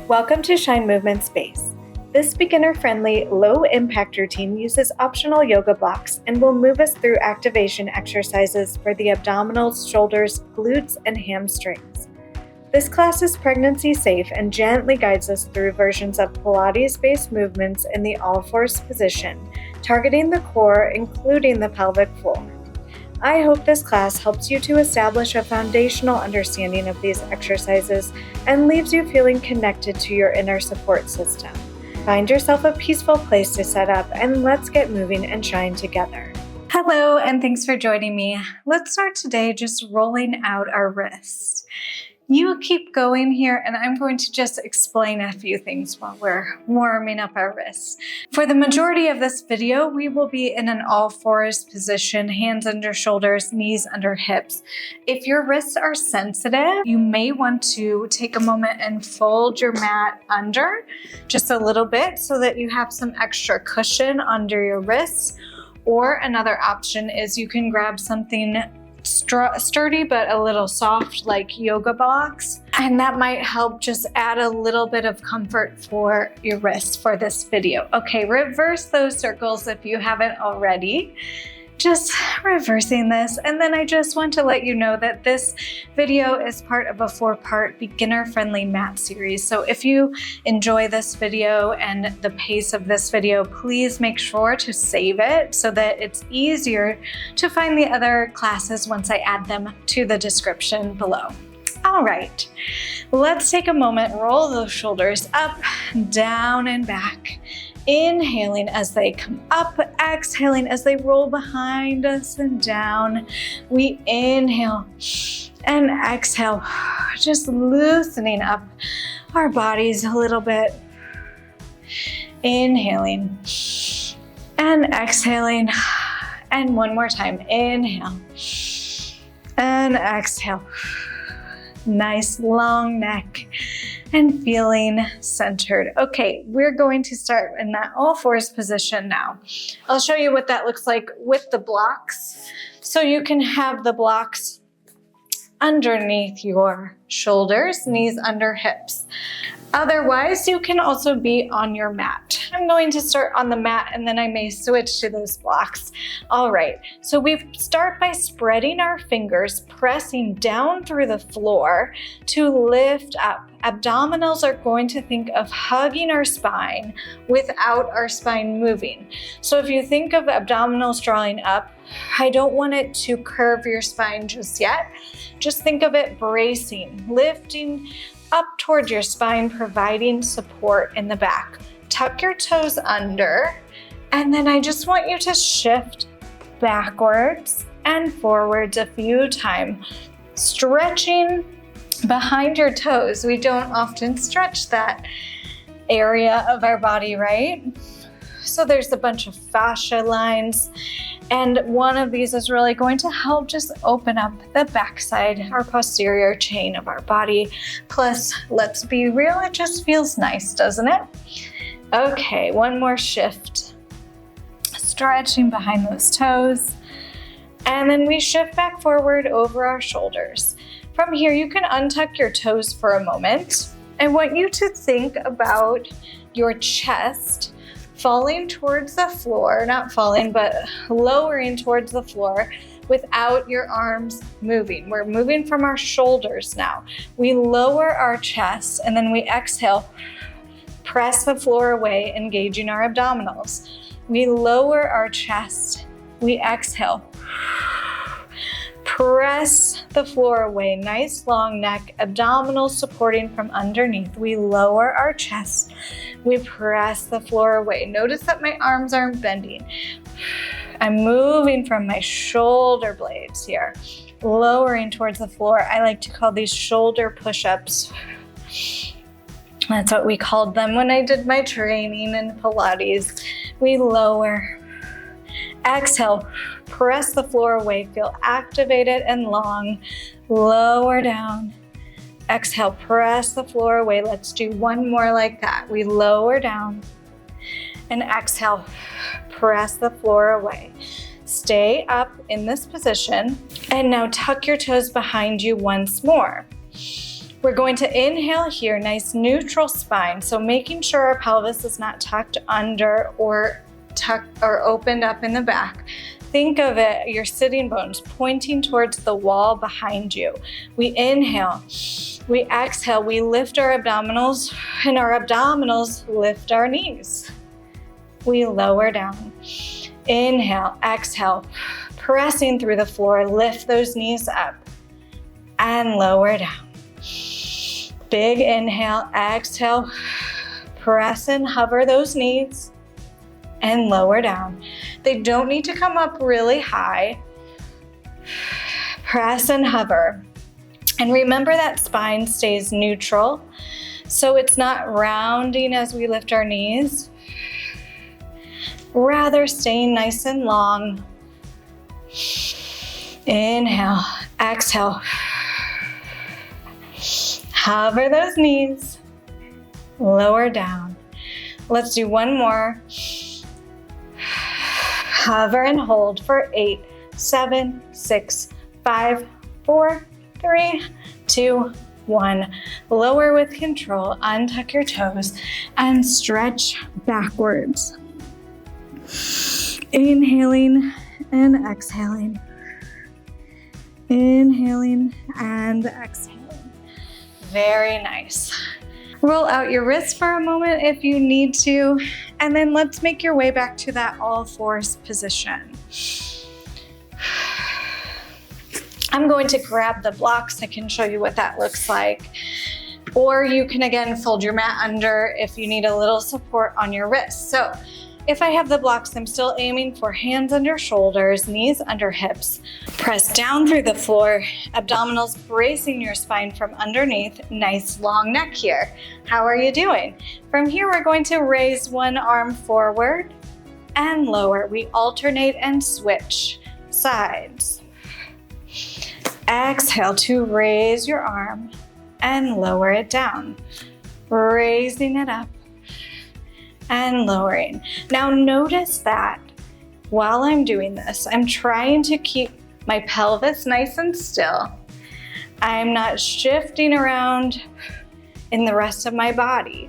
Welcome to Shine Movement Space. This beginner-friendly, low-impact routine uses optional yoga blocks and will move us through activation exercises for the abdominals, shoulders, glutes, and hamstrings. This class is pregnancy safe and gently guides us through versions of Pilates-based movements in the all-fours position, targeting the core, including the pelvic floor. I hope this class helps you to establish a foundational understanding of these exercises and leaves you feeling connected to your inner support system. Find yourself a peaceful place to set up, and let's get moving and shine together. Hello, and thanks for joining me. Let's start today just rolling out our wrists. You keep going here, and I'm going to just explain a few things while we're warming up our wrists. For the majority of this video, we will be in an all-fours position, hands under shoulders, knees under hips. If your wrists are sensitive, you may want to take a moment and fold your mat under just a little bit so that you have some extra cushion under your wrists. Or another option is you can grab something sturdy but a little soft, like yoga blocks, and that might help just add a little bit of comfort for your wrists for this video. Okay, reverse those circles if you haven't already. Just reversing this, and then I just want to let you know that this video is part of a 4-part beginner-friendly mat series. So if you enjoy this video and the pace of this video, please make sure to save it so that it's easier to find the other classes once I add them to the description below. All right, let's take a moment, roll those shoulders up, down, and back. Inhaling as they come up, exhaling as they roll behind us and down. We inhale and exhale, just loosening up our bodies a little bit. Inhaling and exhaling. And one more time, inhale and exhale. Nice long neck and feeling centered. Okay, we're going to start in that all-fours position now. I'll show you what that looks like with the blocks. So you can have the blocks underneath your shoulders, knees under hips. Otherwise, you can also be on your mat. I'm going to start on the mat and then I may switch to those blocks. All right, so we start by spreading our fingers, pressing down through the floor to lift up. Abdominals are going to think of hugging our spine without our spine moving. So if you think of abdominals drawing up, I don't want it to curve your spine just yet. Just think of it bracing, lifting up towards your spine, providing support in the back. Tuck your toes under, and then I just want you to shift backwards and forwards a few times, stretching behind your toes. We don't often stretch that area of our body, right? So there's a bunch of fascia lines, and one of these is really going to help just open up the backside, our posterior chain of our body. Plus, let's be real, it just feels nice, doesn't it? Okay, one more shift. Stretching behind those toes. And then we shift back forward over our shoulders. From here, you can untuck your toes for a moment. I want you to think about your chest falling towards the floor, not falling, but lowering towards the floor without your arms moving. We're moving from our shoulders now. We lower our chest and then we exhale, press the floor away, engaging our abdominals. We lower our chest, we exhale, press the floor away, nice long neck, abdominals supporting from underneath. We lower our chest, we press the floor away. Notice that my arms aren't bending. I'm moving from my shoulder blades here, lowering towards the floor. I like to call these shoulder push-ups. That's what we called them when I did my training in Pilates. We lower, exhale, press the floor away, feel activated and long, lower down, exhale, press the floor away. Let's do one more like that. We lower down and exhale, press the floor away. Stay up in this position and now tuck your toes behind you once more. We're going to inhale here, nice neutral spine. So making sure our pelvis is not tucked under or tucked or opened up in the back. Think of it, your sitting bones pointing towards the wall behind you. We inhale, we exhale, we lift our abdominals, and our abdominals lift our knees. We lower down. Inhale, exhale, pressing through the floor, lift those knees up and lower down. Big inhale, exhale, press and hover those knees and lower down. They don't need to come up really high. Press and hover. And remember that spine stays neutral, so it's not rounding as we lift our knees, rather staying nice and long. Inhale, exhale. Hover those knees, lower down. Let's do one more. Hover and hold for 8, 7, 6, 5, 4, 3, 2, 1. Lower with control, untuck your toes and stretch backwards. Inhaling and exhaling. Inhaling and exhaling. Very nice. Roll out your wrists for a moment if you need to, and then let's make your way back to that all fours position. I'm going to grab the blocks. I can show you what that looks like. Or you can again fold your mat under if you need a little support on your wrists. So if I have the blocks, I'm still aiming for hands under shoulders, knees under hips. Press down through the floor, abdominals bracing your spine from underneath. Nice long neck here. How are you doing? From here, we're going to raise one arm forward and lower. We alternate and switch sides. Exhale to raise your arm and lower it down. Raising it up and lowering. Now notice that while I'm doing this, I'm trying to keep my pelvis nice and still. I'm not shifting around in the rest of my body.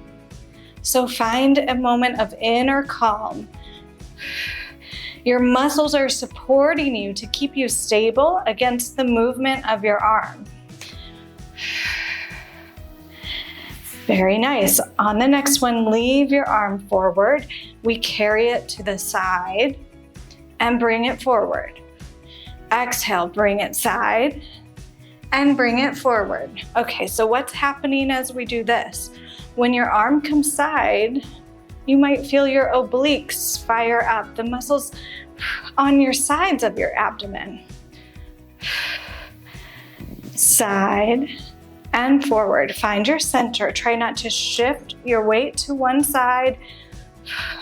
So find a moment of inner calm. Your muscles are supporting you to keep you stable against the movement of your arm. Very nice. On the next one, leave your arm forward. We carry it to the side and bring it forward. Exhale, bring it side and bring it forward. Okay, so what's happening as we do this? When your arm comes side, you might feel your obliques fire up, the muscles on your sides of your abdomen. Side and forward. Find your center. Try not to shift your weight to one side.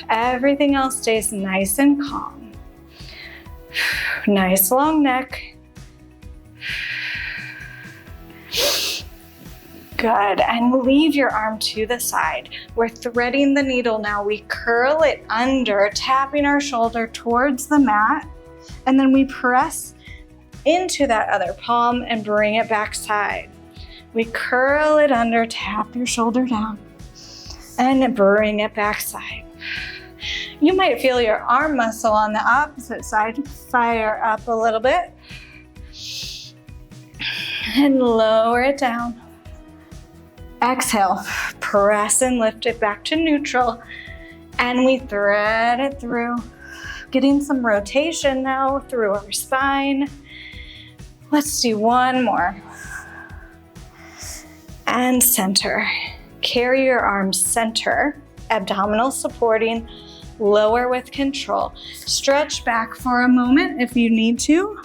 Everything else stays nice and calm. Nice long neck. Good. And leave your arm to the side. We're threading the needle now. We curl it under, tapping our shoulder towards the mat. And then we press into that other palm and bring it back side. We curl it under, tap your shoulder down, and bring it back side. You might feel your arm muscle on the opposite side fire up a little bit. And lower it down. Exhale, press and lift it back to neutral. And we thread it through, getting some rotation now through our spine. Let's do one more. And center. Carry your arms center, abdominals supporting, lower with control. Stretch back for a moment if you need to.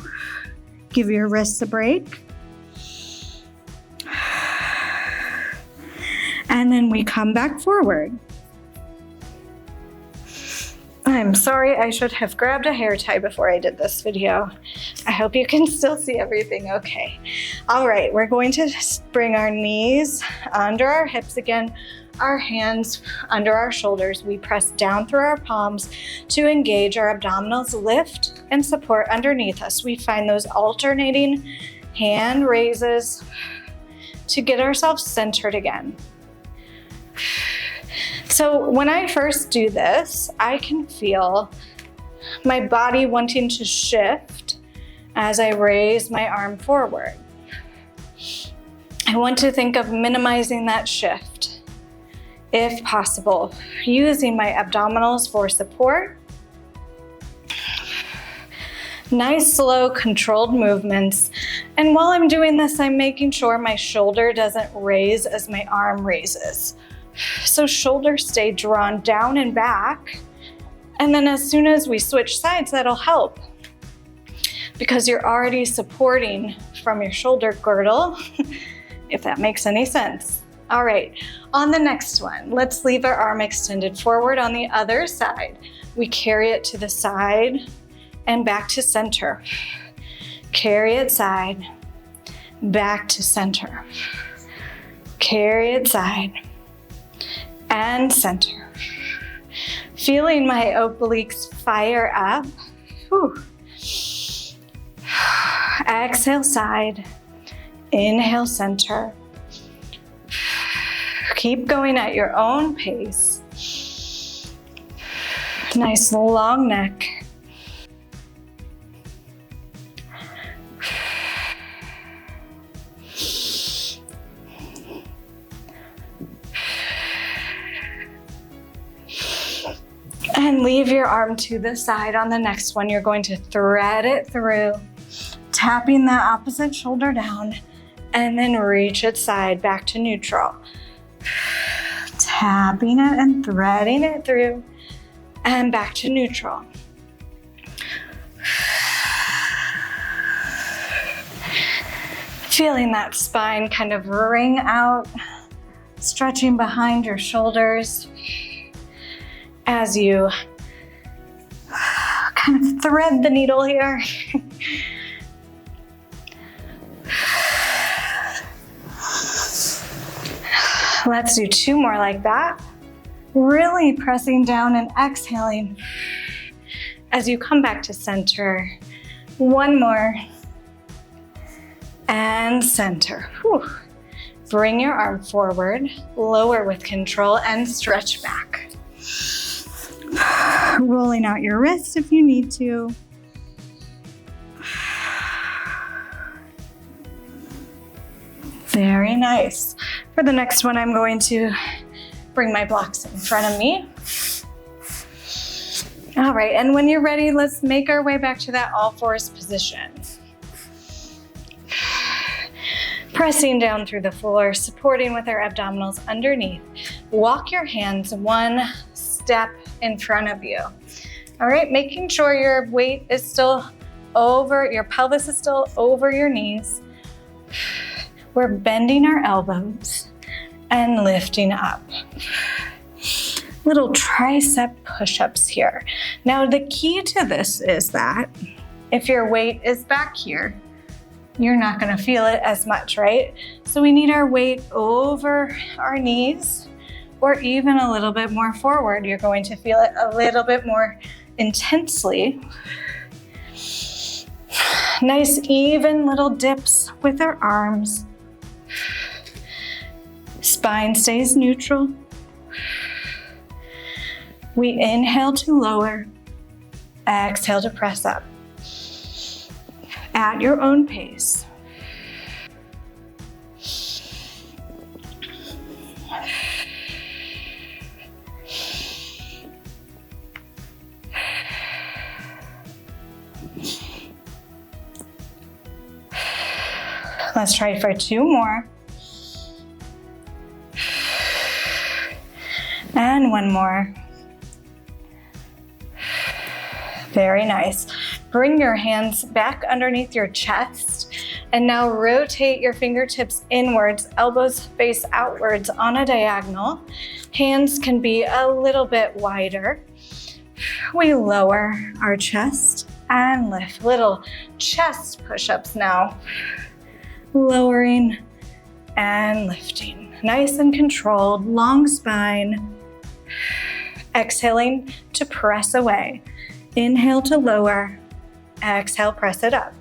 Give your wrists a break. And then we come back forward. I'm sorry, I should have grabbed a hair tie before I did this video. I hope you can still see everything okay. All right, we're going to bring our knees under our hips again, our hands under our shoulders. We press down through our palms to engage our abdominals, lift and support underneath us. We find those alternating hand raises to get ourselves centered again. So when I first do this, I can feel my body wanting to shift as I raise my arm forward. I want to think of minimizing that shift, if possible, using my abdominals for support. Nice, slow, controlled movements. And while I'm doing this, I'm making sure my shoulder doesn't raise as my arm raises. So shoulders stay drawn down and back. And then as soon as we switch sides, that'll help because you're already supporting from your shoulder girdle, if that makes any sense. All right, on the next one, let's leave our arm extended forward on the other side. We carry it to the side and back to center. Carry it side, back to center. Carry it side and center. Feeling my obliques fire up. Whew. Exhale side, inhale center. Keep going at your own pace. Nice long neck. And leave your arm to the side. On the next one, you're going to thread it through, tapping that opposite shoulder down, and then reach it side back to neutral. Tapping it and threading it through, and back to neutral. Feeling that spine kind of ring out, stretching behind your shoulders as you kind of thread the needle here. Let's do 2 more like that. Really pressing down and exhaling as you come back to center. 1 more. And center. Whew. Bring your arm forward, lower with control, and stretch back. Rolling out your wrist if you need to. Very nice. For the next one, I'm going to bring my blocks in front of me. All right, and when you're ready, let's make our way back to that all fours position. Pressing down through the floor, supporting with our abdominals underneath. Walk your hands 1 step in front of you. All right, making sure your weight is still over, your pelvis is still over your knees. We're bending our elbows and lifting up. Little tricep push-ups here. Now the key to this is that if your weight is back here, you're not gonna feel it as much, right? So we need our weight over our knees or even a little bit more forward. You're going to feel it a little bit more intensely. Nice even little dips with our arms. Spine stays neutral. We inhale to lower, exhale to press up. At your own pace. Let's try for 2 more. And 1 more. Very nice. Bring your hands back underneath your chest and now rotate your fingertips inwards, elbows face outwards on a diagonal. Hands can be a little bit wider. We lower our chest and lift. Little chest push-ups now. Lowering and lifting. Nice and controlled, long spine. Exhaling to press away. Inhale to lower. Exhale, press it up.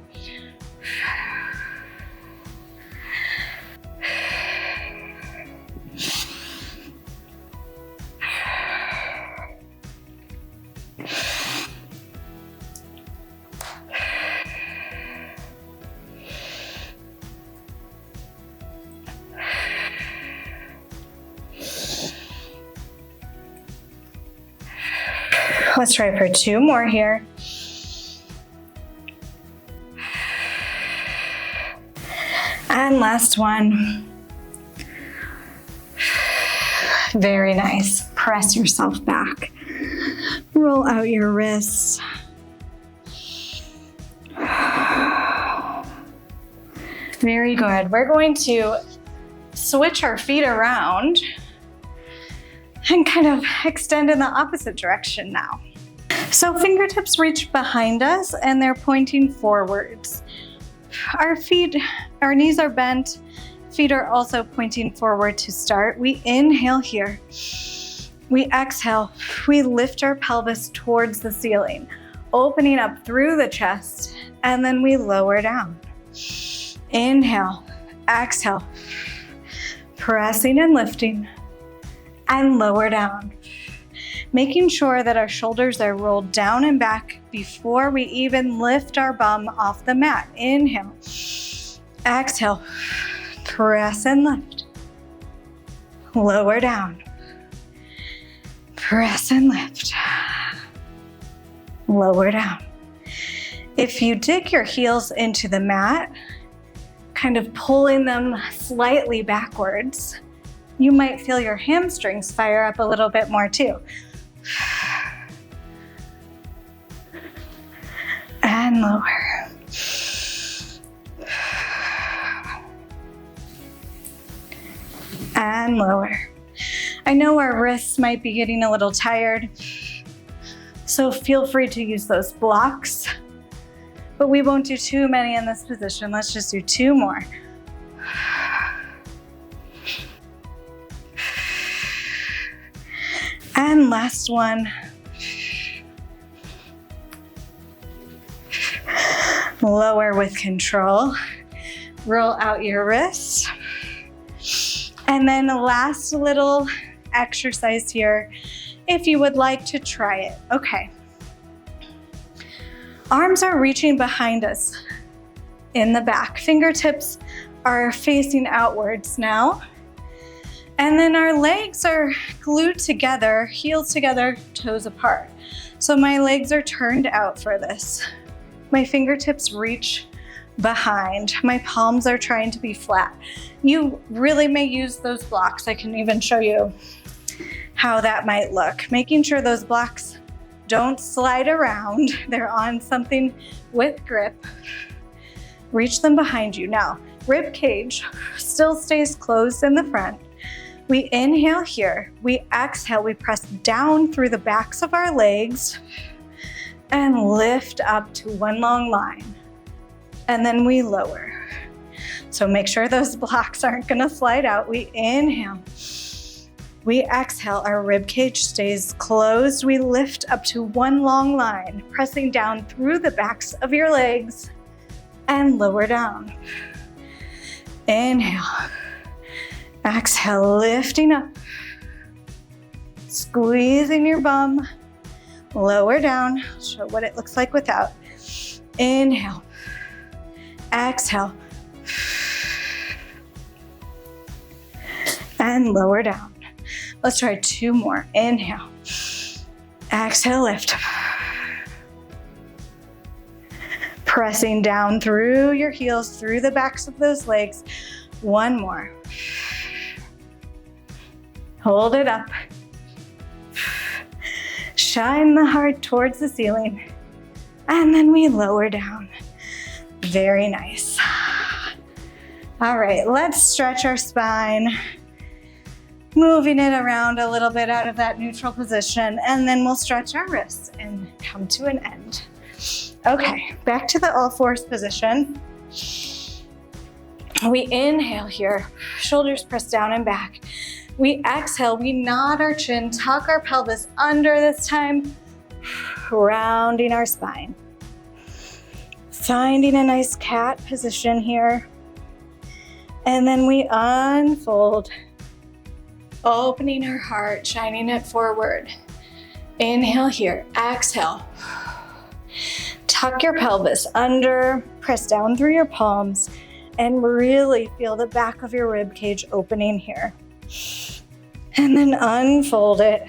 Let's try for 2 more here. And last one. Very nice. Press yourself back. Roll out your wrists. Very good. We're going to switch our feet around and kind of extend in the opposite direction now. So fingertips reach behind us and they're pointing forwards. Our knees are bent. Feet are also pointing forward to start. We inhale here. We exhale. We lift our pelvis towards the ceiling, opening up through the chest, and then we lower down. Inhale, exhale, pressing and lifting, and lower down. Making sure that our shoulders are rolled down and back before we even lift our bum off the mat. Inhale, exhale, press and lift, lower down, press and lift, lower down. If you dig your heels into the mat, kind of pulling them slightly backwards, you might feel your hamstrings fire up a little bit more too. And lower. And lower. I know our wrists might be getting a little tired, so feel free to use those blocks, but we won't do too many in this position. Let's just do 2 more. And last one. Lower with control. Roll out your wrists. And then the last little exercise here, if you would like to try it. Okay. Arms are reaching behind us in the back. Fingertips are facing outwards now. And then our legs are glued together, heels together, toes apart. So my legs are turned out for this. My fingertips reach behind. My palms are trying to be flat. You really may use those blocks. I can even show you how that might look. Making sure those blocks don't slide around. They're on something with grip. Reach them behind you. Now, rib cage still stays closed in the front. We inhale here, we exhale, we press down through the backs of our legs and lift up to one long line. And then we lower. So make sure those blocks aren't gonna slide out. We inhale, we exhale, our rib cage stays closed. We lift up to one long line, pressing down through the backs of your legs and lower down. Inhale. Exhale, lifting up, squeezing your bum, lower down, show what it looks like without. Inhale, exhale, and lower down. Let's try 2 more. Inhale, exhale, lift. Pressing down through your heels, through the backs of those legs. 1 more. Hold it up. Shine the heart towards the ceiling. And then we lower down. Very nice. All right, let's stretch our spine. Moving it around a little bit out of that neutral position. And then we'll stretch our wrists and come to an end. Okay, back to the all fours position. We inhale here, shoulders pressed down and back. We exhale, we nod our chin, tuck our pelvis under this time, rounding our spine. Finding a nice cat position here. And then we unfold, opening our heart, shining it forward. Inhale here, exhale. Tuck your pelvis under, press down through your palms, and really feel the back of your rib cage opening here. And then unfold it.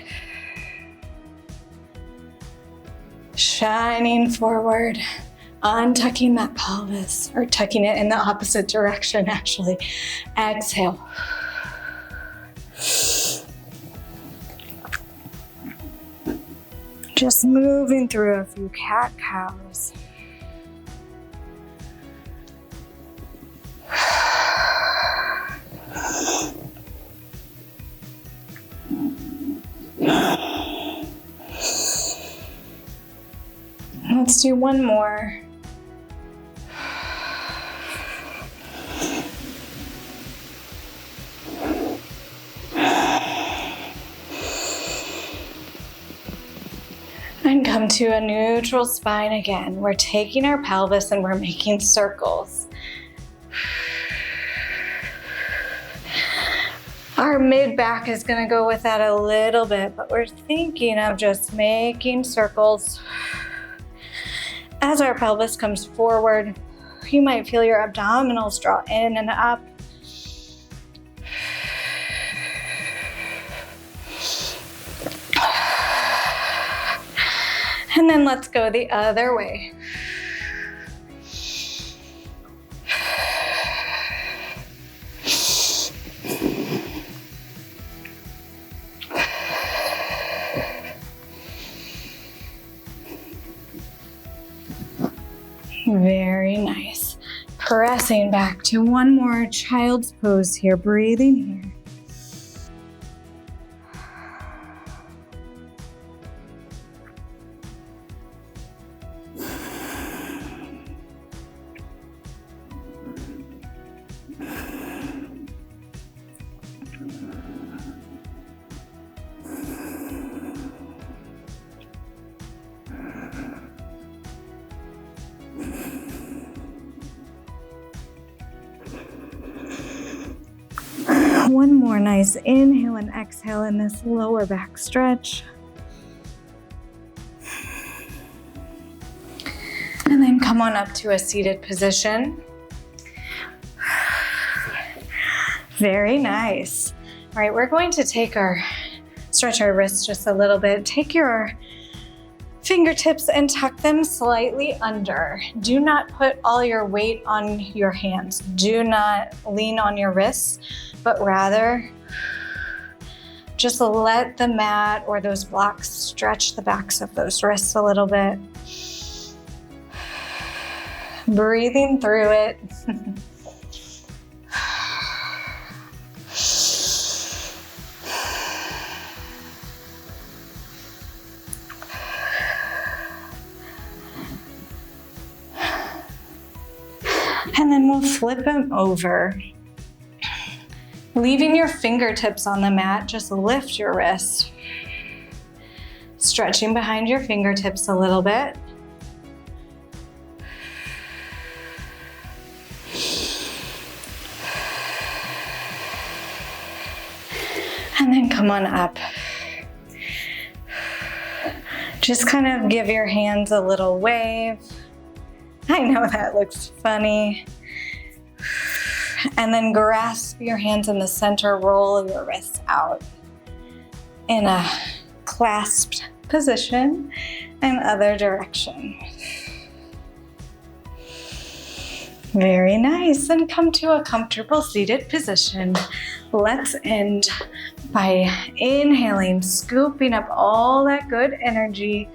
Shining forward, untucking that pelvis, or tucking it in the opposite direction actually. Exhale. Just moving through a few cat-cows. Let's do one more. And come to a neutral spine again. We're taking our pelvis and we're making circles. Our mid back is going to go with that a little bit, but we're thinking of just making circles. As our pelvis comes forward, you might feel your abdominals draw in and up. And then let's go the other way. Very nice. Pressing back to one more child's pose here, breathing here. One more nice inhale and exhale in this lower back stretch. And then come on up to a seated position. Very nice. All right, we're going to stretch our wrists just a little bit. Take your fingertips and tuck them slightly under. Do not put all your weight on your hands. Do not lean on your wrists, but rather just let the mat or those blocks stretch the backs of those wrists a little bit. Breathing through it. And then we'll flip them over. Leaving your fingertips on the mat, just lift your wrists. Stretching behind your fingertips a little bit. And then come on up. Just kind of give your hands a little wave. I know that looks funny. And then grasp your hands in the center, roll your wrists out in a clasped position and other direction. Very nice. And come to a comfortable seated position. Let's end by inhaling, scooping up all that good energy.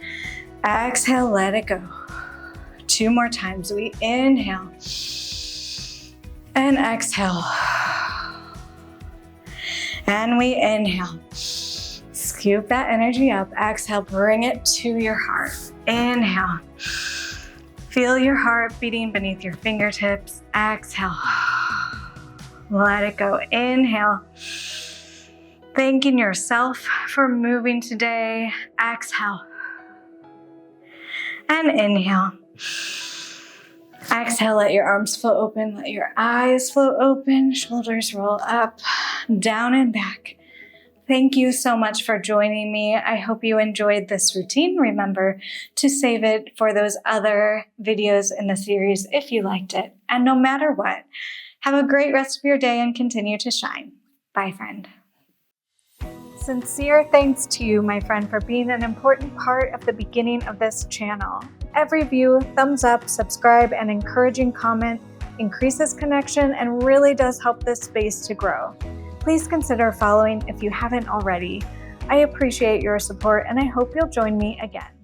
Exhale, let it go. 2 more times. We inhale and exhale. And we inhale. Scoop that energy up. Exhale, bring it to your heart. Inhale. Feel your heart beating beneath your fingertips. Exhale. Let it go. Inhale. Thanking yourself for moving today. Exhale. And inhale. Exhale, let your arms flow open, let your eyes flow open, shoulders roll up, down and back. Thank you so much for joining me. I hope you enjoyed this routine. Remember to save it for those other videos in the series if you liked it. And no matter what, have a great rest of your day and continue to shine. Bye, friend. Sincere thanks to you, my friend, for being an important part of the beginning of this channel. Every view, thumbs up, subscribe, and encouraging comment increases connection and really does help this space to grow. Please consider following if you haven't already. I appreciate your support and I hope you'll join me again.